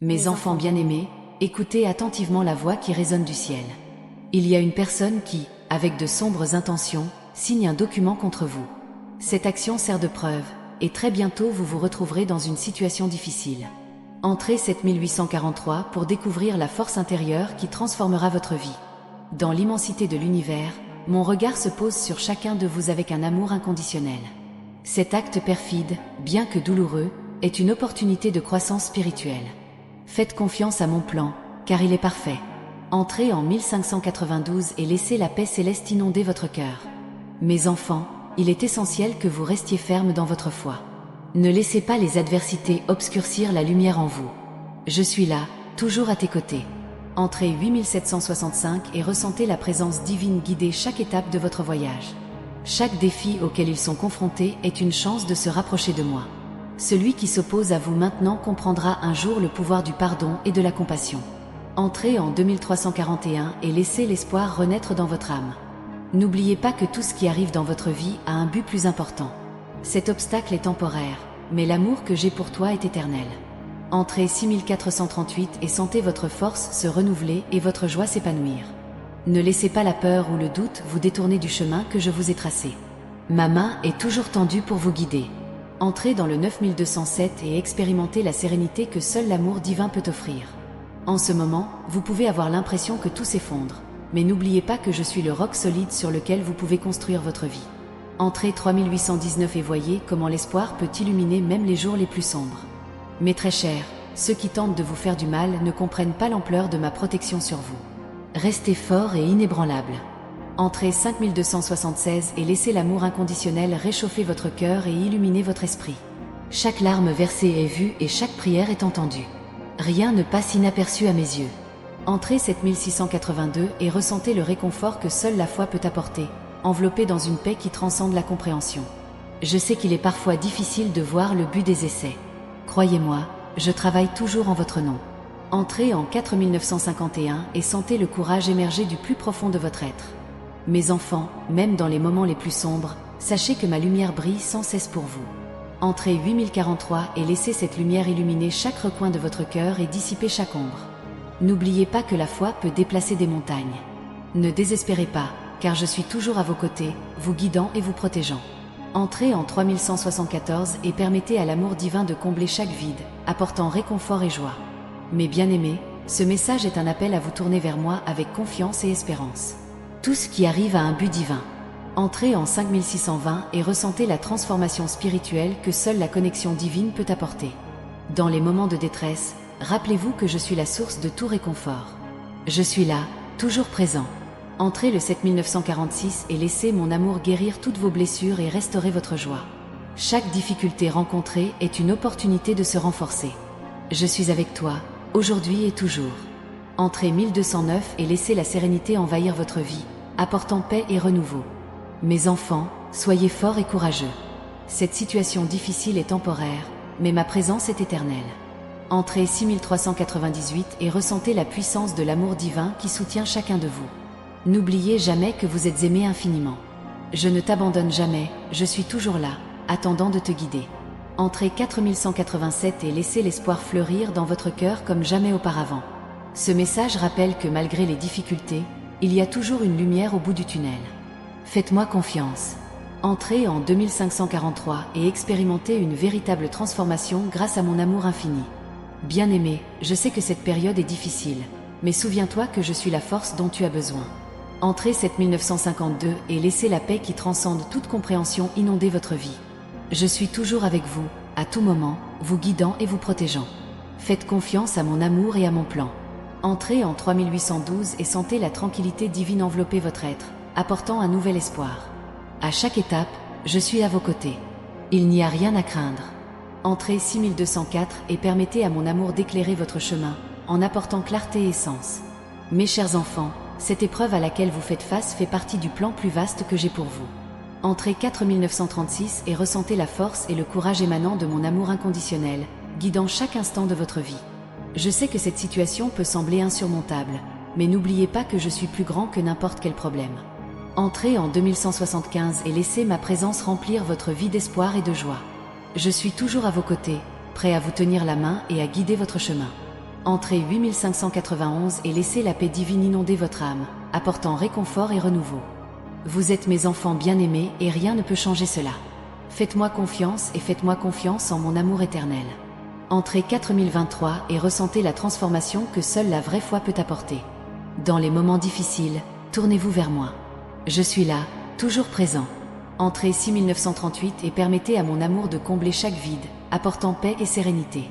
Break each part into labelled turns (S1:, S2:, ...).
S1: Mes enfants bien-aimés, écoutez attentivement la voix qui résonne du ciel. Il y a une personne qui, avec de sombres intentions, signe un document contre vous. Cette action sert de preuve, et très bientôt vous vous retrouverez dans une situation difficile. Entrez 7843 pour découvrir la force intérieure qui transformera votre vie. Dans l'immensité de l'univers, mon regard se pose sur chacun de vous avec un amour inconditionnel. Cet acte perfide, bien que douloureux, est une opportunité de croissance spirituelle. Faites confiance à mon plan, car il est parfait. Entrez en 1592 et laissez la paix céleste inonder votre cœur. Mes enfants, il est essentiel que vous restiez fermes dans votre foi. Ne laissez pas les adversités obscurcir la lumière en vous. Je suis là, toujours à tes côtés. Entrez 8765 et ressentez la présence divine guider chaque étape de votre voyage. Chaque défi auquel ils sont confrontés est une chance de se rapprocher de moi. Celui qui s'oppose à vous maintenant comprendra un jour le pouvoir du pardon et de la compassion. Entrez en 2341 et laissez l'espoir renaître dans votre âme. N'oubliez pas que tout ce qui arrive dans votre vie a un but plus important. Cet obstacle est temporaire, mais l'amour que j'ai pour toi est éternel. Entrez 6438 et sentez votre force se renouveler et votre joie s'épanouir. Ne laissez pas la peur ou le doute vous détourner du chemin que je vous ai tracé. Ma main est toujours tendue pour vous guider. Entrez dans le 9207 et expérimentez la sérénité que seul l'amour divin peut offrir. En ce moment, vous pouvez avoir l'impression que tout s'effondre, mais n'oubliez pas que je suis le roc solide sur lequel vous pouvez construire votre vie. Entrez 3819 et voyez comment l'espoir peut illuminer même les jours les plus sombres. Mes très chers, ceux qui tentent de vous faire du mal ne comprennent pas l'ampleur de ma protection sur vous. Restez forts et inébranlables. Entrez 5276 et laissez l'amour inconditionnel réchauffer votre cœur et illuminer votre esprit. Chaque larme versée est vue et chaque prière est entendue. Rien ne passe inaperçu à mes yeux. Entrez 7682 et ressentez le réconfort que seule la foi peut apporter, enveloppé dans une paix qui transcende la compréhension. Je sais qu'il est parfois difficile de voir le but des essais. Croyez-moi, je travaille toujours en votre nom. Entrez en 4951 et sentez le courage émerger du plus profond de votre être. Mes enfants, même dans les moments les plus sombres, sachez que ma lumière brille sans cesse pour vous. Entrez 8043 et laissez cette lumière illuminer chaque recoin de votre cœur et dissiper chaque ombre. N'oubliez pas que la foi peut déplacer des montagnes. Ne désespérez pas, car je suis toujours à vos côtés, vous guidant et vous protégeant. Entrez en 3174 et permettez à l'amour divin de combler chaque vide, apportant réconfort et joie. Mes bien-aimés, ce message est un appel à vous tourner vers moi avec confiance et espérance. Tout ce qui arrive a un but divin. Entrez en 5620 et ressentez la transformation spirituelle que seule la connexion divine peut apporter. Dans les moments de détresse, rappelez-vous que je suis la source de tout réconfort. Je suis là, toujours présent. Entrez le 7946 et laissez mon amour guérir toutes vos blessures et restaurer votre joie. Chaque difficulté rencontrée est une opportunité de se renforcer. Je suis avec toi, aujourd'hui et toujours. Entrez 1209 et laissez la sérénité envahir votre vie, apportant paix et renouveau. Mes enfants, soyez forts et courageux. Cette situation difficile est temporaire, mais ma présence est éternelle. Entrez 6398 et ressentez la puissance de l'amour divin qui soutient chacun de vous. N'oubliez jamais que vous êtes aimé infiniment. Je ne t'abandonne jamais, je suis toujours là, attendant de te guider. Entrez 4187 et laissez l'espoir fleurir dans votre cœur comme jamais auparavant. Ce message rappelle que malgré les difficultés, il y a toujours une lumière au bout du tunnel. Faites-moi confiance. Entrez en 2543 et expérimentez une véritable transformation grâce à mon amour infini. Bien-aimé, je sais que cette période est difficile, mais souviens-toi que je suis la force dont tu as besoin. Entrez 7952 et laissez la paix qui transcende toute compréhension inonder votre vie. Je suis toujours avec vous, à tout moment, vous guidant et vous protégeant. Faites confiance à mon amour et à mon plan. Entrez en 3812 et sentez la tranquillité divine envelopper votre être, apportant un nouvel espoir. À chaque étape, je suis à vos côtés. Il n'y a rien à craindre. Entrez 6204 et permettez à mon amour d'éclairer votre chemin, en apportant clarté et sens. Mes chers enfants, cette épreuve à laquelle vous faites face fait partie du plan plus vaste que j'ai pour vous. Entrez 4936 et ressentez la force et le courage émanant de mon amour inconditionnel, guidant chaque instant de votre vie. Je sais que cette situation peut sembler insurmontable, mais n'oubliez pas que je suis plus grand que n'importe quel problème. Entrez en 2175 et laissez ma présence remplir votre vie d'espoir et de joie. Je suis toujours à vos côtés, prêt à vous tenir la main et à guider votre chemin. Entrez 8591 et laissez la paix divine inonder votre âme, apportant réconfort et renouveau. Vous êtes mes enfants bien-aimés et rien ne peut changer cela. Faites-moi confiance et faites-moi confiance en mon amour éternel. Entrez 4023 et ressentez la transformation que seule la vraie foi peut apporter. Dans les moments difficiles, tournez-vous vers moi. Je suis là, toujours présent. Entrez 6938 et permettez à mon amour de combler chaque vide, apportant paix et sérénité.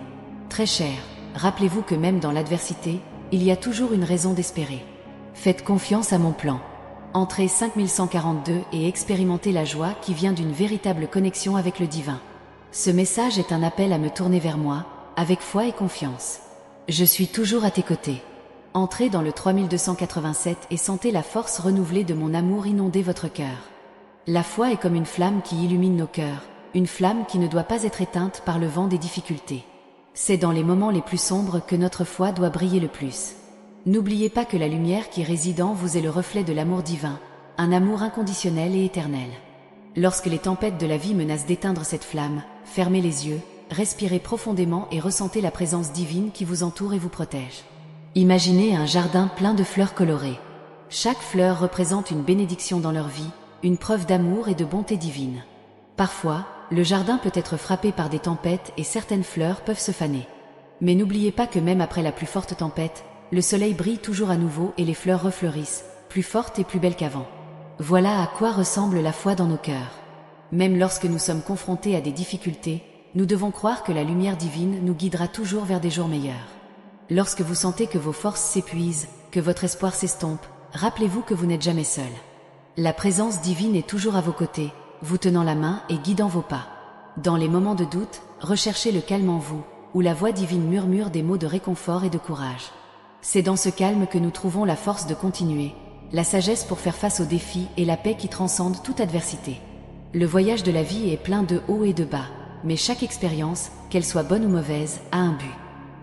S1: Très cher, rappelez-vous que même dans l'adversité, il y a toujours une raison d'espérer. Faites confiance à mon plan. Entrez 5142 et expérimentez la joie qui vient d'une véritable connexion avec le divin. Ce message est un appel à me tourner vers moi, avec foi et confiance. Je suis toujours à tes côtés. Entrez dans le 3287 et sentez la force renouvelée de mon amour inonder votre cœur. La foi est comme une flamme qui illumine nos cœurs, une flamme qui ne doit pas être éteinte par le vent des difficultés. C'est dans les moments les plus sombres que notre foi doit briller le plus. N'oubliez pas que la lumière qui réside en vous est le reflet de l'amour divin, un amour inconditionnel et éternel. Lorsque les tempêtes de la vie menacent d'éteindre cette flamme, fermez les yeux, respirez profondément et ressentez la présence divine qui vous entoure et vous protège. Imaginez un jardin plein de fleurs colorées. Chaque fleur représente une bénédiction dans leur vie, une preuve d'amour et de bonté divine. Parfois, le jardin peut être frappé par des tempêtes et certaines fleurs peuvent se faner. Mais n'oubliez pas que même après la plus forte tempête, le soleil brille toujours à nouveau et les fleurs refleurissent, plus fortes et plus belles qu'avant. Voilà à quoi ressemble la foi dans nos cœurs. Même lorsque nous sommes confrontés à des difficultés, nous devons croire que la lumière divine nous guidera toujours vers des jours meilleurs. Lorsque vous sentez que vos forces s'épuisent, que votre espoir s'estompe, rappelez-vous que vous n'êtes jamais seul. La présence divine est toujours à vos côtés, vous tenant la main et guidant vos pas. Dans les moments de doute, recherchez le calme en vous, où la voix divine murmure des mots de réconfort et de courage. C'est dans ce calme que nous trouvons la force de continuer, la sagesse pour faire face aux défis et la paix qui transcende toute adversité. Le voyage de la vie est plein de hauts et de bas, mais chaque expérience, qu'elle soit bonne ou mauvaise, a un but.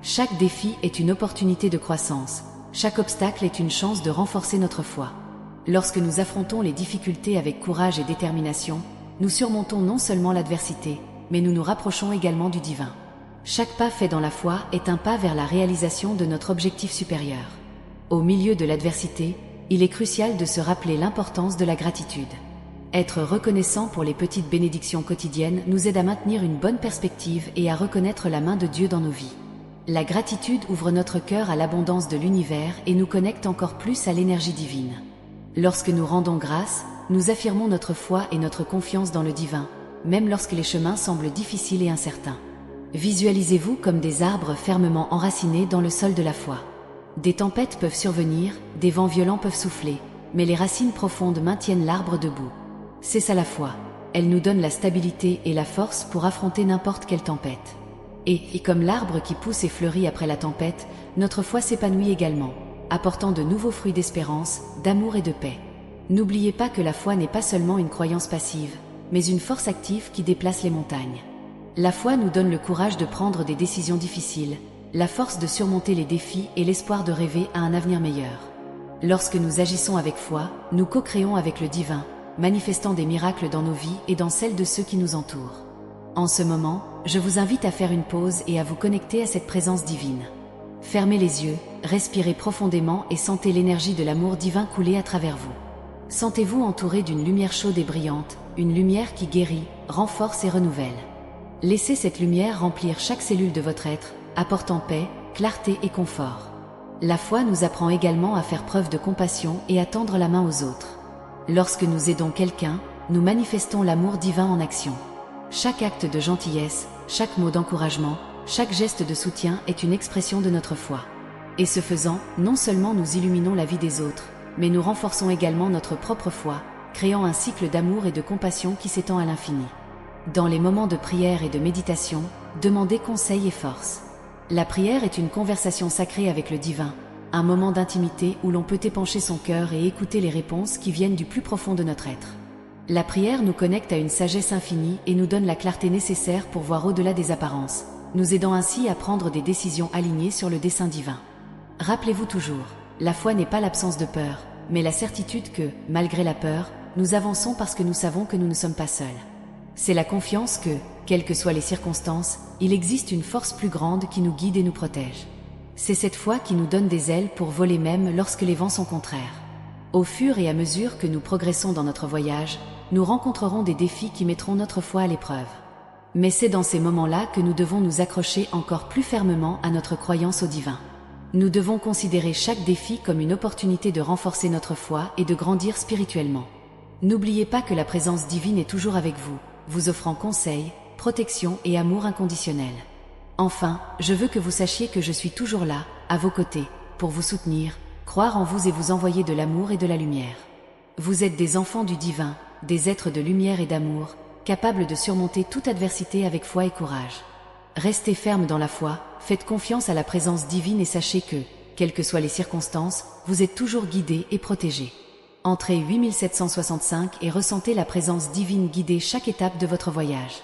S1: Chaque défi est une opportunité de croissance, chaque obstacle est une chance de renforcer notre foi. Lorsque nous affrontons les difficultés avec courage et détermination, nous surmontons non seulement l'adversité, mais nous nous rapprochons également du divin. Chaque pas fait dans la foi est un pas vers la réalisation de notre objectif supérieur. Au milieu de l'adversité, il est crucial de se rappeler l'importance de la gratitude. Être reconnaissant pour les petites bénédictions quotidiennes nous aide à maintenir une bonne perspective et à reconnaître la main de Dieu dans nos vies. La gratitude ouvre notre cœur à l'abondance de l'univers et nous connecte encore plus à l'énergie divine. Lorsque nous rendons grâce, nous affirmons notre foi et notre confiance dans le divin, même lorsque les chemins semblent difficiles et incertains. Visualisez-vous comme des arbres fermement enracinés dans le sol de la foi. Des tempêtes peuvent survenir, des vents violents peuvent souffler, mais les racines profondes maintiennent l'arbre debout. C'est ça la foi. Elle nous donne la stabilité et la force pour affronter n'importe quelle tempête. Et comme l'arbre qui pousse et fleurit après la tempête, notre foi s'épanouit également, apportant de nouveaux fruits d'espérance, d'amour et de paix. N'oubliez pas que la foi n'est pas seulement une croyance passive, mais une force active qui déplace les montagnes. La foi nous donne le courage de prendre des décisions difficiles, la force de surmonter les défis et l'espoir de rêver à un avenir meilleur. Lorsque nous agissons avec foi, nous co-créons avec le divin, manifestant des miracles dans nos vies et dans celles de ceux qui nous entourent. En ce moment, je vous invite à faire une pause et à vous connecter à cette présence divine. Fermez les yeux, respirez profondément et sentez l'énergie de l'amour divin couler à travers vous. Sentez-vous entouré d'une lumière chaude et brillante, une lumière qui guérit, renforce et renouvelle. Laissez cette lumière remplir chaque cellule de votre être, apportant paix, clarté et confort. La foi nous apprend également à faire preuve de compassion et à tendre la main aux autres. Lorsque nous aidons quelqu'un, nous manifestons l'amour divin en action. Chaque acte de gentillesse, chaque mot d'encouragement, chaque geste de soutien est une expression de notre foi. Et ce faisant, non seulement nous illuminons la vie des autres, mais nous renforçons également notre propre foi, créant un cycle d'amour et de compassion qui s'étend à l'infini. Dans les moments de prière et de méditation, demandez conseil et force. La prière est une conversation sacrée avec le divin, un moment d'intimité où l'on peut épancher son cœur et écouter les réponses qui viennent du plus profond de notre être. La prière nous connecte à une sagesse infinie et nous donne la clarté nécessaire pour voir au-delà des apparences, nous aidant ainsi à prendre des décisions alignées sur le dessein divin. Rappelez-vous toujours, la foi n'est pas l'absence de peur, mais la certitude que, malgré la peur, nous avançons parce que nous savons que nous ne sommes pas seuls. C'est la confiance que, quelles que soient les circonstances, il existe une force plus grande qui nous guide et nous protège. C'est cette foi qui nous donne des ailes pour voler même lorsque les vents sont contraires. Au fur et à mesure que nous progressons dans notre voyage, nous rencontrerons des défis qui mettront notre foi à l'épreuve. Mais c'est dans ces moments-là que nous devons nous accrocher encore plus fermement à notre croyance au divin. Nous devons considérer chaque défi comme une opportunité de renforcer notre foi et de grandir spirituellement. N'oubliez pas que la présence divine est toujours avec vous, vous offrant conseils, protection et amour inconditionnel. Enfin, je veux que vous sachiez que je suis toujours là, à vos côtés, pour vous soutenir, croire en vous et vous envoyer de l'amour et de la lumière. Vous êtes des enfants du divin, des êtres de lumière et d'amour, capables de surmonter toute adversité avec foi et courage. Restez fermes dans la foi, faites confiance à la présence divine et sachez que, quelles que soient les circonstances, vous êtes toujours guidés et protégés. Entrez 8765 et ressentez la présence divine guider chaque étape de votre voyage.